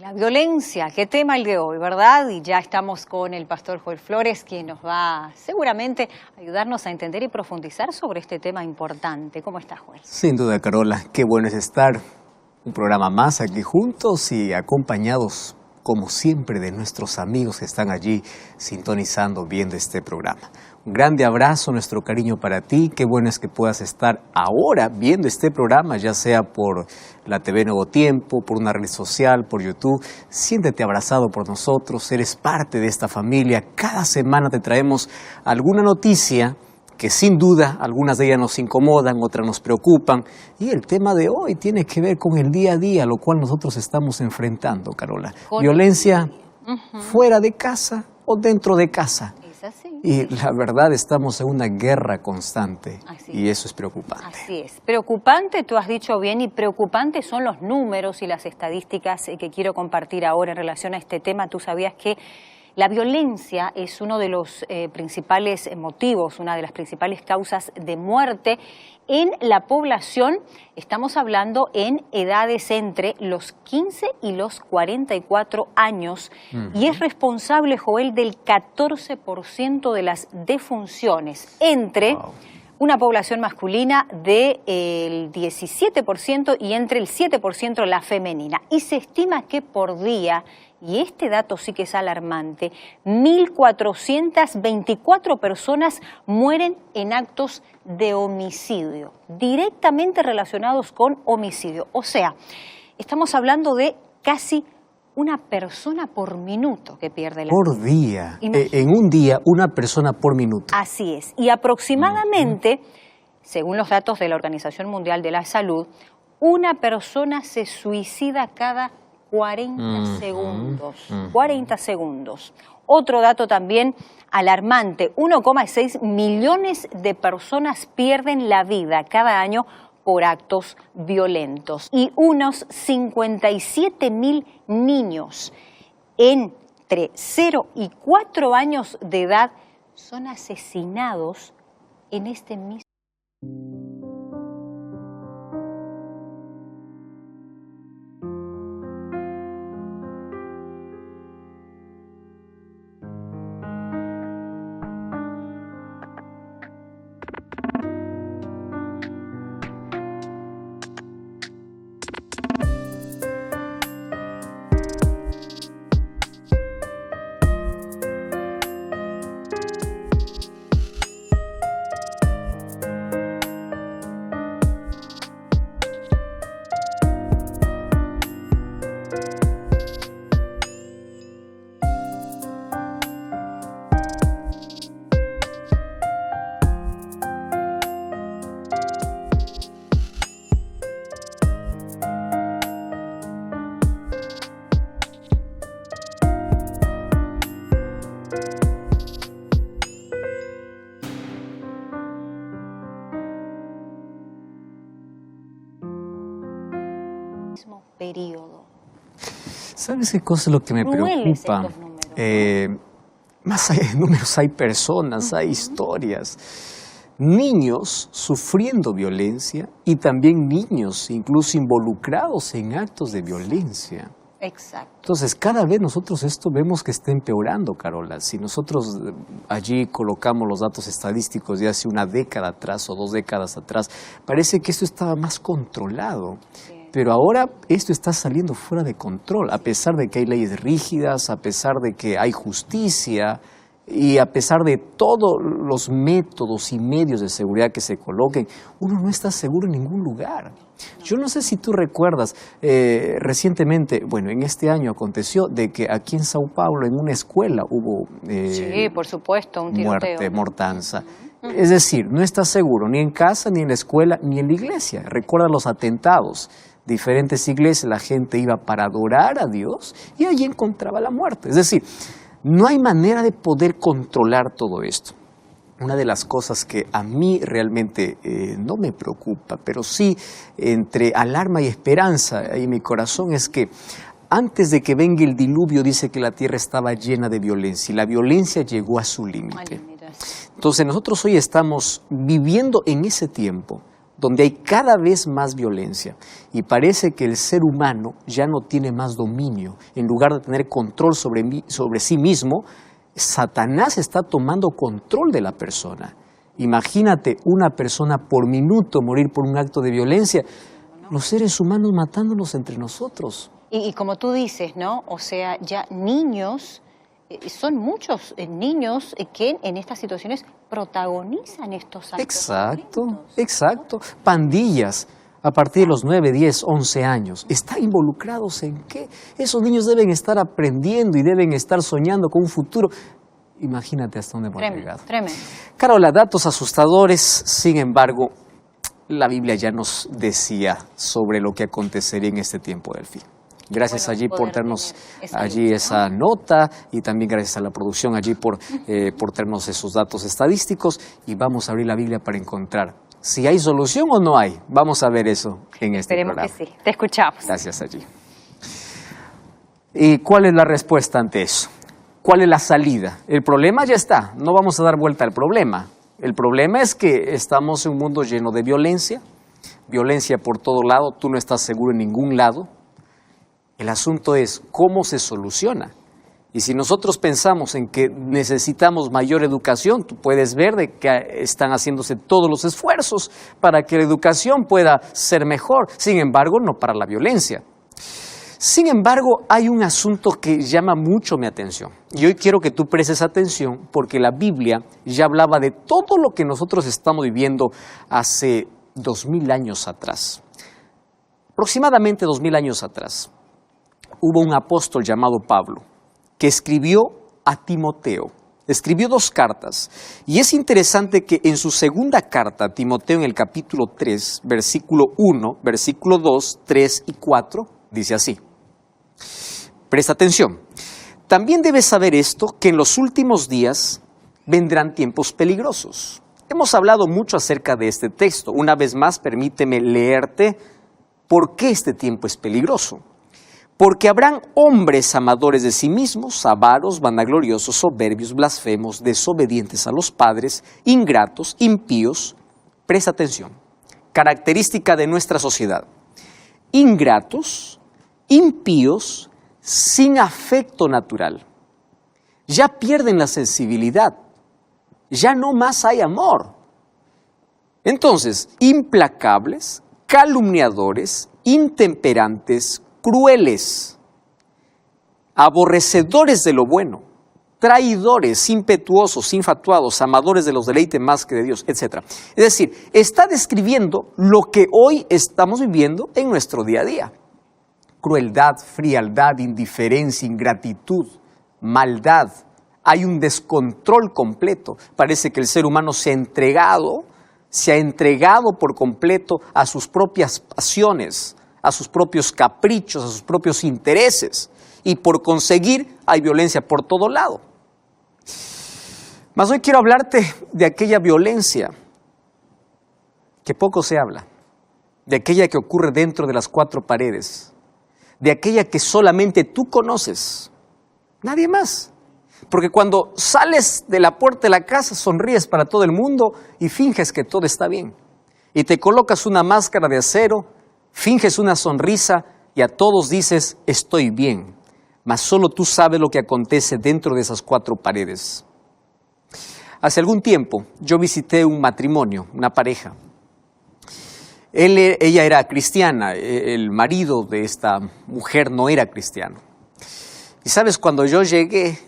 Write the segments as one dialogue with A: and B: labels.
A: La violencia, qué tema el de hoy, ¿verdad? Y ya estamos con el pastor Joel Flores, quien nos va seguramente a ayudarnos a entender y profundizar sobre este tema importante. ¿Cómo estás, Joel?
B: Sin duda, Carola, qué bueno es estar un programa más aquí juntos y acompañados, como siempre, de nuestros amigos que están allí sintonizando, viendo este programa. Un grande abrazo, nuestro cariño para ti. Qué bueno es que puedas estar ahora viendo este programa, ya sea por la TV Nuevo Tiempo, por una red social, por YouTube. Siéntete abrazado por nosotros, eres parte de esta familia. Cada semana te traemos alguna noticia que sin duda algunas de ellas nos incomodan, otras nos preocupan. Y el tema de hoy tiene que ver con el día a día, lo cual nosotros estamos enfrentando, Carola. Violencia fuera de casa o dentro de casa.
A: Así.
B: Y la verdad estamos en una guerra constante y eso es preocupante.
A: Así es. Preocupante, tú has dicho bien, y preocupantes son los números y las estadísticas que quiero compartir ahora en relación a este tema. Tú sabías que la violencia es uno de los principales motivos, una de las principales causas de muerte en la población. Estamos hablando en edades entre los 15 y los 44 años y es responsable, Joel, del 14% de las defunciones entre una población masculina del 17% y entre el 7% la femenina. Y se estima que por día, y este dato sí que es alarmante, 1.424 personas mueren en actos de homicidio, directamente relacionados con homicidio. O sea, estamos hablando de casi una persona por minuto que pierde la vida.
B: Por día. En un día, una persona por minuto.
A: Así es. Y aproximadamente, según los datos de la Organización Mundial de la Salud, una persona se suicida cada 40 segundos. 40 segundos. Otro dato también alarmante, 1,6 millones de personas pierden la vida cada año por actos violentos y unos 57.000 niños entre 0 y 4 años de edad son asesinados en este mismo. Periodo.
B: ¿Sabes qué cosa es lo que me preocupa? Más allá de números hay personas, hay historias. Niños sufriendo violencia y también niños incluso involucrados en actos de violencia.
A: Exacto.
B: Entonces, cada vez nosotros esto vemos que está empeorando, Carola. Si nosotros allí colocamos los datos estadísticos de hace una década atrás o 2 décadas atrás, parece que esto estaba más controlado. Sí. Pero ahora esto está saliendo fuera de control, a pesar de que hay leyes rígidas, a pesar de que hay justicia y a pesar de todos los métodos y medios de seguridad que se coloquen, uno no está seguro en ningún lugar. Yo no sé si tú recuerdas, recientemente, bueno, en este año aconteció de que aquí en Sao Paulo, en una escuela, hubo
A: sí, por supuesto, un tiroteo.
B: Muerte, mortanza. Es decir, no estás seguro ni en casa, ni en la escuela, ni en la iglesia. Recuerda los atentados. Diferentes iglesias, la gente iba para adorar a Dios y allí encontraba la muerte. Es decir, no hay manera de poder controlar todo esto. Una de las cosas que a mí realmente no me preocupa, pero sí entre alarma y esperanza en mi corazón es que antes de que venga el diluvio dice que la tierra estaba llena de violencia y la violencia llegó a su límite. Entonces nosotros hoy estamos viviendo en ese tiempo donde hay cada vez más violencia y parece que el ser humano ya no tiene más dominio. En lugar de tener control sobre sí mismo, Satanás está tomando control de la persona. Imagínate una persona por minuto morir por un acto de violencia, los seres humanos matándonos entre nosotros.
A: Y como tú dices, ¿no? O sea, ya niños, son muchos niños que en estas situaciones protagonizan estos actos.
B: Exacto,
A: violentos,
B: exacto. Pandillas a partir de los 9, 10, 11 años. ¿Están involucrados en qué? Esos niños deben estar aprendiendo y deben estar soñando con un futuro. Imagínate hasta dónde hemos llegado.
A: Tremendo.
B: Carola, datos asustadores, sin embargo, la Biblia ya nos decía sobre lo que acontecería en este tiempo del fin. Gracias
A: Bueno,
B: allí por
A: poder
B: tenernos
A: tener esa
B: allí
A: luz, ¿no?
B: esa nota y también gracias a la producción allí por tenernos esos datos estadísticos y vamos a abrir la Biblia para encontrar si hay solución o no hay. Vamos a ver eso en este
A: Esperemos
B: programa.
A: que sí. Te escuchamos.
B: Gracias allí. ¿Y cuál es la respuesta ante eso? ¿Cuál es la salida? El problema ya está, no vamos a dar vuelta al problema. El problema es que estamos en un mundo lleno de violencia por todo lado, tú no estás seguro en ningún lado. El asunto es cómo se soluciona. Y si nosotros pensamos en que necesitamos mayor educación, tú puedes ver de que están haciéndose todos los esfuerzos para que la educación pueda ser mejor. Sin embargo, no para la violencia. Sin embargo, hay un asunto que llama mucho mi atención. Y hoy quiero que tú prestes atención porque la Biblia ya hablaba de todo lo que nosotros estamos viviendo hace 2000 años atrás. Aproximadamente 2000 años atrás, hubo un apóstol llamado Pablo que escribió a Timoteo. Escribió 2 cartas. Y es interesante que en su segunda carta a Timoteo, en el capítulo 3, versículo 1, versículo 2, 3 y 4, dice así. Presta atención. También debes saber esto, que en los últimos días vendrán tiempos peligrosos. Hemos hablado mucho acerca de este texto. Una vez más, permíteme leerte por qué este tiempo es peligroso. Porque habrán hombres amadores de sí mismos, avaros, vanagloriosos, soberbios, blasfemos, desobedientes a los padres, ingratos, impíos. Presta atención. Característica de nuestra sociedad. Ingratos, impíos, sin afecto natural. Ya pierden la sensibilidad. Ya no más hay amor. Entonces, implacables, calumniadores, intemperantes, crueles, aborrecedores de lo bueno, traidores, impetuosos, infatuados, amadores de los deleites más que de Dios, etc. Es decir, está describiendo lo que hoy estamos viviendo en nuestro día a día. Crueldad, frialdad, indiferencia, ingratitud, maldad. Hay un descontrol completo. Parece que el ser humano se ha entregado por completo a sus propias pasiones, a sus propios caprichos, a sus propios intereses. Y por conseguir hay violencia por todo lado. Mas hoy quiero hablarte de aquella violencia que poco se habla, de aquella que ocurre dentro de las 4 paredes, de aquella que solamente tú conoces, nadie más. Porque cuando sales de la puerta de la casa sonríes para todo el mundo y finges que todo está bien. Y te colocas una máscara de acero, finges una sonrisa y a todos dices estoy bien. Mas solo tú sabes lo que acontece dentro de esas 4 paredes. Hace algún tiempo yo visité un matrimonio, una pareja. Ella era cristiana, el marido de esta mujer no era cristiano. Y sabes, cuando yo llegué,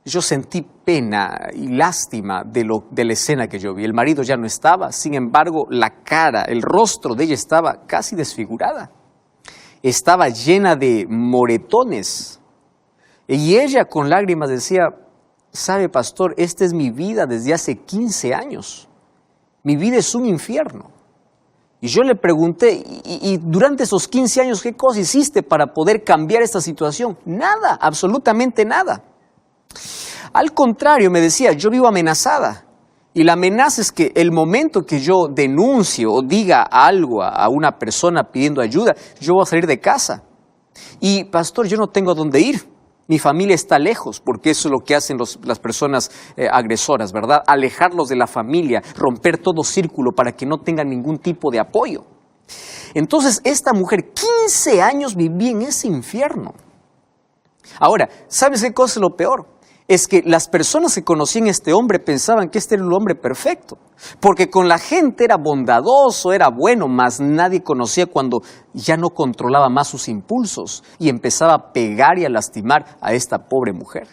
B: yo sentí pena y lástima de la escena que yo vi. El marido ya no estaba, sin embargo, la cara, el rostro de ella estaba casi desfigurada. Estaba llena de moretones. Y ella con lágrimas decía, sabe, pastor, esta es mi vida desde hace 15 años. Mi vida es un infierno. Y yo le pregunté, ¿y durante esos 15 años qué cosa hiciste para poder cambiar esta situación? Nada, absolutamente nada. Al contrario, me decía, yo vivo amenazada. Y la amenaza es que el momento que yo denuncie o diga algo a una persona pidiendo ayuda, yo voy a salir de casa. Y pastor, yo no tengo a dónde ir. Mi familia está lejos, porque eso es lo que hacen las personas agresoras, ¿verdad? Alejarlos de la familia, romper todo círculo para que no tengan ningún tipo de apoyo. Entonces, esta mujer 15 años vivía en ese infierno. Ahora, ¿sabes qué cosa es lo peor? Es que las personas que conocían a este hombre pensaban que este era el hombre perfecto, porque con la gente era bondadoso, era bueno, mas nadie conocía cuando ya no controlaba más sus impulsos y empezaba a pegar y a lastimar a esta pobre mujer.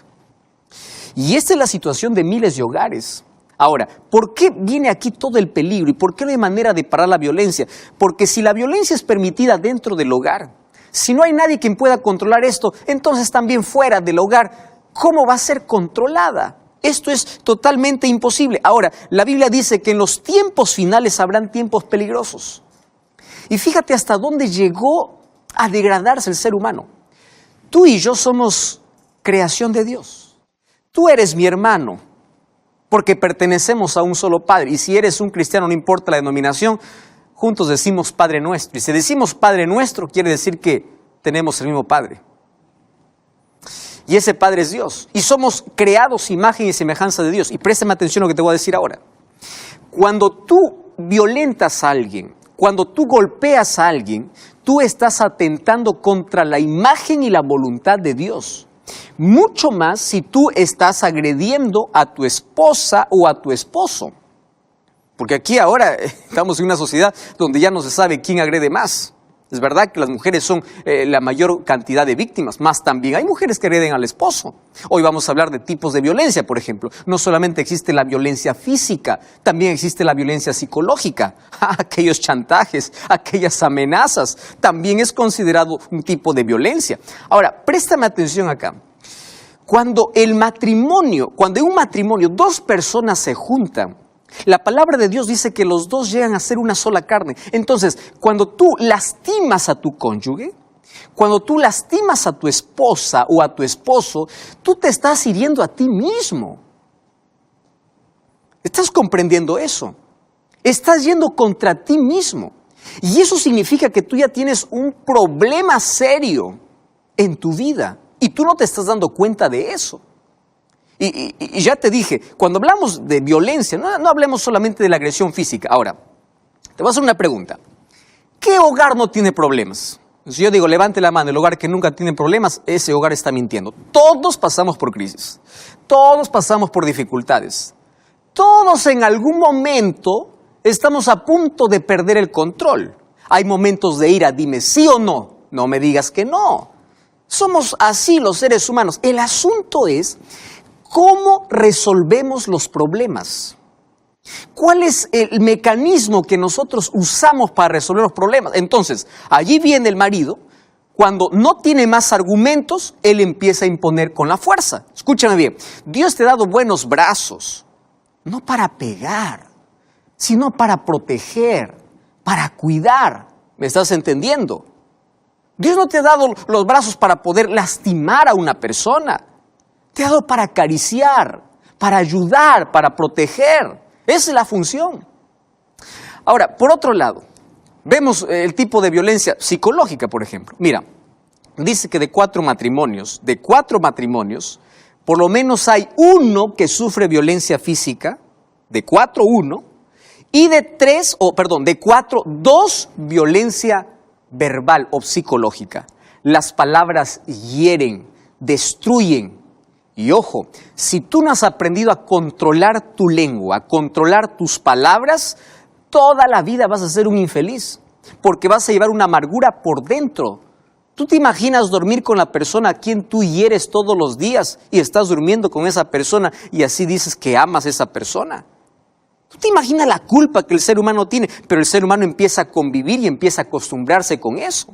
B: Y esta es la situación de miles de hogares. Ahora, ¿por qué viene aquí todo el peligro y por qué no hay manera de parar la violencia? Porque si la violencia es permitida dentro del hogar, si no hay nadie quien pueda controlar esto, entonces también fuera del hogar, ¿cómo va a ser controlada? Esto es totalmente imposible. Ahora, la Biblia dice que en los tiempos finales habrán tiempos peligrosos. Y fíjate hasta dónde llegó a degradarse el ser humano. Tú y yo somos creación de Dios. Tú eres mi hermano, porque pertenecemos a un solo Padre. Y si eres un cristiano, no importa la denominación, juntos decimos Padre Nuestro. Y si decimos Padre Nuestro, quiere decir que tenemos el mismo Padre. Y ese Padre es Dios. Y somos creados imagen y semejanza de Dios. Y préstame atención a lo que te voy a decir ahora. Cuando tú violentas a alguien, cuando tú golpeas a alguien, tú estás atentando contra la imagen y la voluntad de Dios. Mucho más si tú estás agrediendo a tu esposa o a tu esposo. Porque aquí ahora estamos en una sociedad donde ya no se sabe quién agrede más. Es verdad que las mujeres son la mayor cantidad de víctimas, más también hay mujeres que agreden al esposo. Hoy vamos a hablar de tipos de violencia, por ejemplo. No solamente existe la violencia física, también existe la violencia psicológica. Aquellos chantajes, aquellas amenazas, también es considerado un tipo de violencia. Ahora, préstame atención acá. Cuando en un matrimonio dos personas se juntan, la palabra de Dios dice que los dos llegan a ser una sola carne. Entonces, cuando tú lastimas a tu cónyuge, cuando tú lastimas a tu esposa o a tu esposo, tú te estás hiriendo a ti mismo. ¿Estás comprendiendo eso? Estás yendo contra ti mismo. Y eso significa que tú ya tienes un problema serio en tu vida y tú no te estás dando cuenta de eso. Y ya te dije, cuando hablamos de violencia, no hablemos solamente de la agresión física. Ahora, te voy a hacer una pregunta. ¿Qué hogar no tiene problemas? Si yo digo, levante la mano, el hogar que nunca tiene problemas, ese hogar está mintiendo. Todos pasamos por crisis. Todos pasamos por dificultades. Todos en algún momento estamos a punto de perder el control. Hay momentos de ira, dime sí o no. No me digas que no. Somos así los seres humanos. El asunto es ¿cómo resolvemos los problemas? ¿Cuál es el mecanismo que nosotros usamos para resolver los problemas? Entonces, allí viene el marido, cuando no tiene más argumentos, él empieza a imponer con la fuerza. Escúchame bien, Dios te ha dado buenos brazos, no para pegar, sino para proteger, para cuidar. ¿Me estás entendiendo? Dios no te ha dado los brazos para poder lastimar a una persona. Te ha dado para acariciar, para ayudar, para proteger. Esa es la función. Ahora, por otro lado, vemos el tipo de violencia psicológica, por ejemplo. Mira, dice que de 4 matrimonios, por lo menos hay uno que sufre violencia física, de 4, 1, y de 4, 2 violencia verbal o psicológica. Las palabras hieren, destruyen. Y ojo, si tú no has aprendido a controlar tu lengua, a controlar tus palabras, toda la vida vas a ser un infeliz, porque vas a llevar una amargura por dentro. ¿Tú te imaginas dormir con la persona a quien tú hieres todos los días y estás durmiendo con esa persona y así dices que amas a esa persona? ¿Tú te imaginas la culpa que el ser humano tiene? Pero el ser humano empieza a convivir y empieza a acostumbrarse con eso.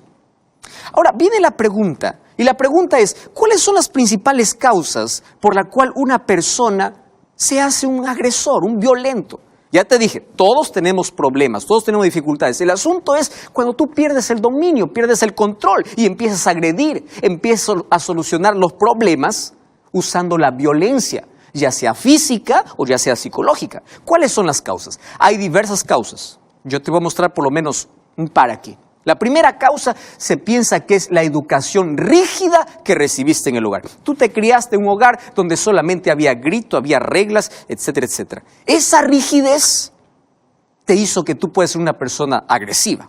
B: Ahora, viene la pregunta, y la pregunta es, ¿cuáles son las principales causas por la cual una persona se hace un agresor, un violento? Ya te dije, todos tenemos problemas, todos tenemos dificultades. El asunto es cuando tú pierdes el dominio, pierdes el control y empiezas a agredir, empiezas a solucionar los problemas usando la violencia, ya sea física o ya sea psicológica. ¿Cuáles son las causas? Hay diversas causas. Yo te voy a mostrar por lo menos un par aquí. La primera causa se piensa que es la educación rígida que recibiste en el hogar. Tú te criaste en un hogar donde solamente había grito, había reglas, etcétera, etcétera. Esa rigidez te hizo que tú puedas ser una persona agresiva.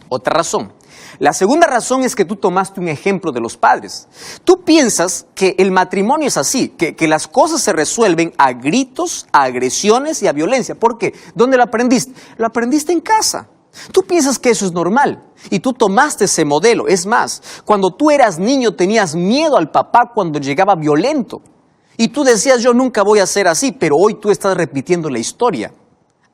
B: Otra razón. La segunda razón es que tú tomaste un ejemplo de los padres. Tú piensas que el matrimonio es así, que las cosas se resuelven a gritos, a agresiones y a violencia. ¿Por qué? ¿Dónde lo aprendiste? Lo aprendiste en casa. Tú piensas que eso es normal y tú tomaste ese modelo. Es más, cuando tú eras niño tenías miedo al papá cuando llegaba violento. Y tú decías, yo nunca voy a ser así, pero hoy tú estás repitiendo la historia.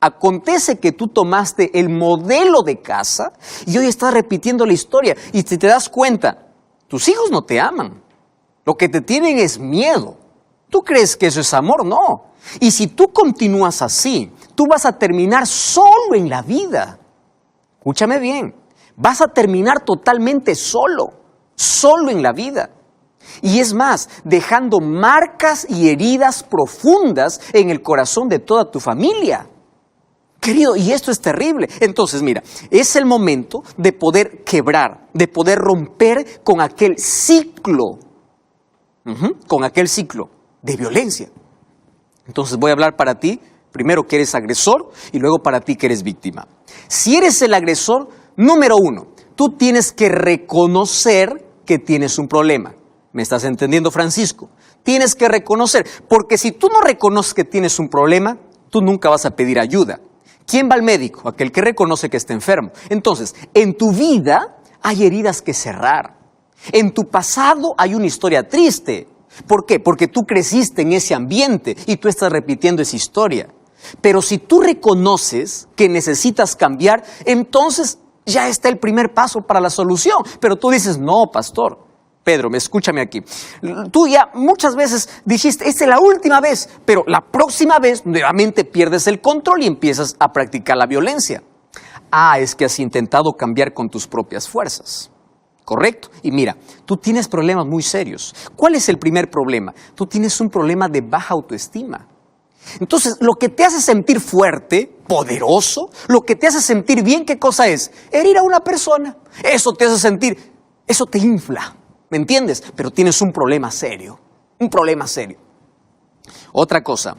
B: Acontece que tú tomaste el modelo de casa y hoy estás repitiendo la historia. Y si te das cuenta, tus hijos no te aman. Lo que te tienen es miedo. ¿Tú crees que eso es amor? No. Y si tú continúas así, tú vas a terminar solo en la vida. Escúchame bien, vas a terminar totalmente solo en la vida. Y es más, dejando marcas y heridas profundas en el corazón de toda tu familia. Querido, y esto es terrible. Entonces, mira, es el momento de poder quebrar, de poder romper con aquel ciclo, de violencia. Entonces voy a hablar para ti, primero que eres agresor y luego para ti que eres víctima. Si eres el agresor, número 1, tú tienes que reconocer que tienes un problema. ¿Me estás entendiendo, Francisco? Tienes que reconocer, porque si tú no reconoces que tienes un problema, tú nunca vas a pedir ayuda. ¿Quién va al médico? Aquel que reconoce que está enfermo. Entonces, en tu vida hay heridas que cerrar. En tu pasado hay una historia triste. ¿Por qué? Porque tú creciste en ese ambiente y tú estás repitiendo esa historia. Pero si tú reconoces que necesitas cambiar, entonces ya está el primer paso para la solución. Pero tú dices, no, pastor. Pedro, escúchame aquí. Tú ya muchas veces dijiste, esta es la última vez, pero la próxima vez nuevamente pierdes el control y empiezas a practicar la violencia. Es que has intentado cambiar con tus propias fuerzas. ¿Correcto? Y mira, tú tienes problemas muy serios. ¿Cuál es el primer problema? Tú tienes un problema de baja autoestima. Entonces, lo que te hace sentir fuerte, poderoso, lo que te hace sentir bien, ¿qué cosa es? Herir a una persona. Eso te hace sentir, eso te infla. ¿Me entiendes? Pero tienes un problema serio. Un problema serio. Otra cosa.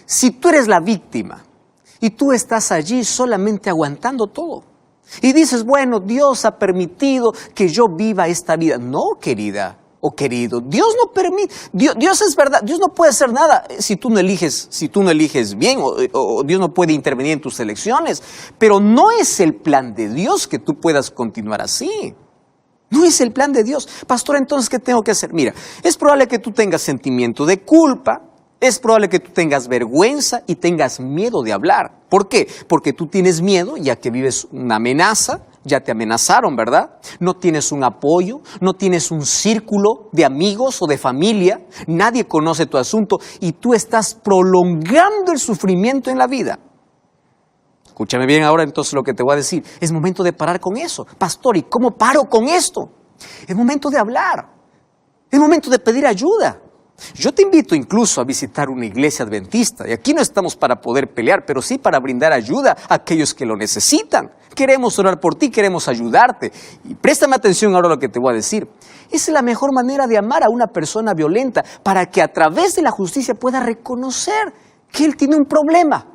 B: Si tú eres la víctima y tú estás allí solamente aguantando todo, y dices, bueno, Dios ha permitido que yo viva esta vida. No, querida o querido, Dios no permite. Dios es verdad, Dios no puede hacer nada si tú no eliges bien o Dios no puede intervenir en tus elecciones. Pero no es el plan de Dios que tú puedas continuar así. No es el plan de Dios. Pastor, entonces, ¿qué tengo que hacer? Mira, es probable que tú tengas sentimiento de culpa. Es probable que tú tengas vergüenza y tengas miedo de hablar. ¿Por qué? Porque tú tienes miedo ya que vives una amenaza, ya te amenazaron, ¿verdad? No tienes un apoyo, no tienes un círculo de amigos o de familia, nadie conoce tu asunto y tú estás prolongando el sufrimiento en la vida. Escúchame bien ahora entonces lo que te voy a decir. Es momento de parar con eso. Pastor, ¿y cómo paro con esto? Es momento de hablar, es momento de pedir ayuda. Yo te invito incluso a visitar una iglesia adventista. Y aquí no estamos para poder pelear, pero sí para brindar ayuda a aquellos que lo necesitan. Queremos orar por ti, queremos ayudarte. Y préstame atención ahora a lo que te voy a decir. Esa es la mejor manera de amar a una persona violenta, para que a través de la justicia pueda reconocer que él tiene un problema.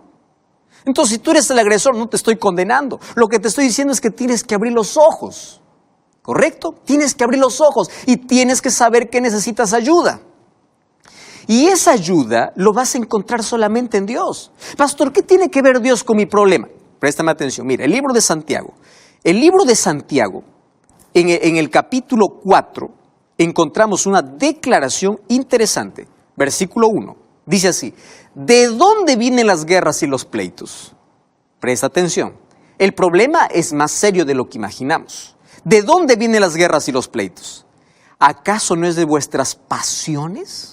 B: Entonces, si tú eres el agresor, no te estoy condenando. Lo que te estoy diciendo es que tienes que abrir los ojos. ¿Correcto? Tienes que abrir los ojos y tienes que saber que necesitas ayuda. Y esa ayuda lo vas a encontrar solamente en Dios. Pastor, ¿qué tiene que ver Dios con mi problema? Préstame atención. Mira, el libro de Santiago. El libro de Santiago, en el capítulo 4, encontramos una declaración interesante. Versículo 1. Dice así, ¿de dónde vienen las guerras y los pleitos? Presta atención. El problema es más serio de lo que imaginamos. ¿De dónde vienen las guerras y los pleitos? ¿Acaso no es de vuestras pasiones?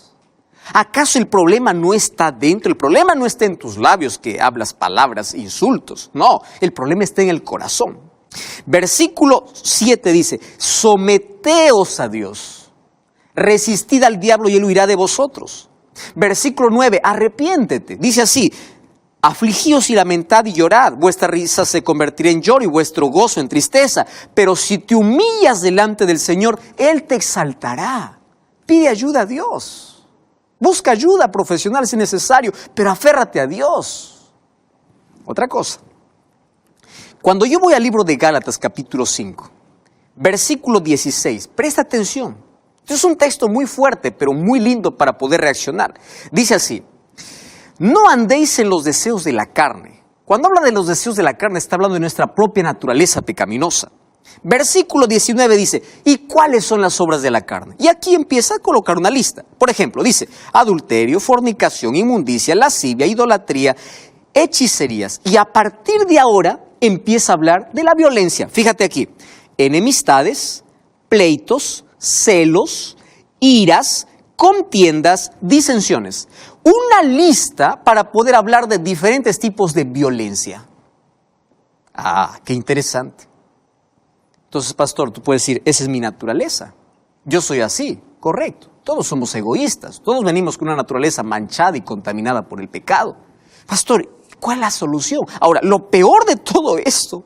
B: ¿Acaso el problema no está dentro? El problema no está en tus labios que hablas palabras, insultos. No, el problema está en el corazón. Versículo 7 dice, someteos a Dios, resistid al diablo y él huirá de vosotros. Versículo 9, arrepiéntete. Dice así, Afligíos y lamentad y llorad, vuestra risa se convertirá en lloro y vuestro gozo en tristeza. Pero si te humillas delante del Señor, Él te exaltará. Pide ayuda a Dios. Busca ayuda profesional si es necesario, pero aférrate a Dios. Otra cosa. Cuando yo voy al libro de Gálatas capítulo 5, versículo 16, presta atención. Este es un texto muy fuerte, pero muy lindo para poder reaccionar. Dice así: no andéis en los deseos de la carne. Cuando habla de los deseos de la carne, está hablando de nuestra propia naturaleza pecaminosa. Versículo 19 dice, ¿y cuáles son las obras de la carne? Y aquí empieza a colocar una lista. Por ejemplo, dice, adulterio, fornicación, inmundicia, lascivia, idolatría, hechicerías. Y a partir de ahora empieza a hablar de la violencia. Fíjate aquí, enemistades, pleitos, celos, iras, contiendas, disensiones. Una lista para poder hablar de diferentes tipos de violencia. Ah, qué interesante. Entonces, pastor, tú puedes decir, esa es mi naturaleza. Yo soy así, correcto. Todos somos egoístas. Todos venimos con una naturaleza manchada y contaminada por el pecado. Pastor, ¿cuál es la solución? Ahora, lo peor de todo esto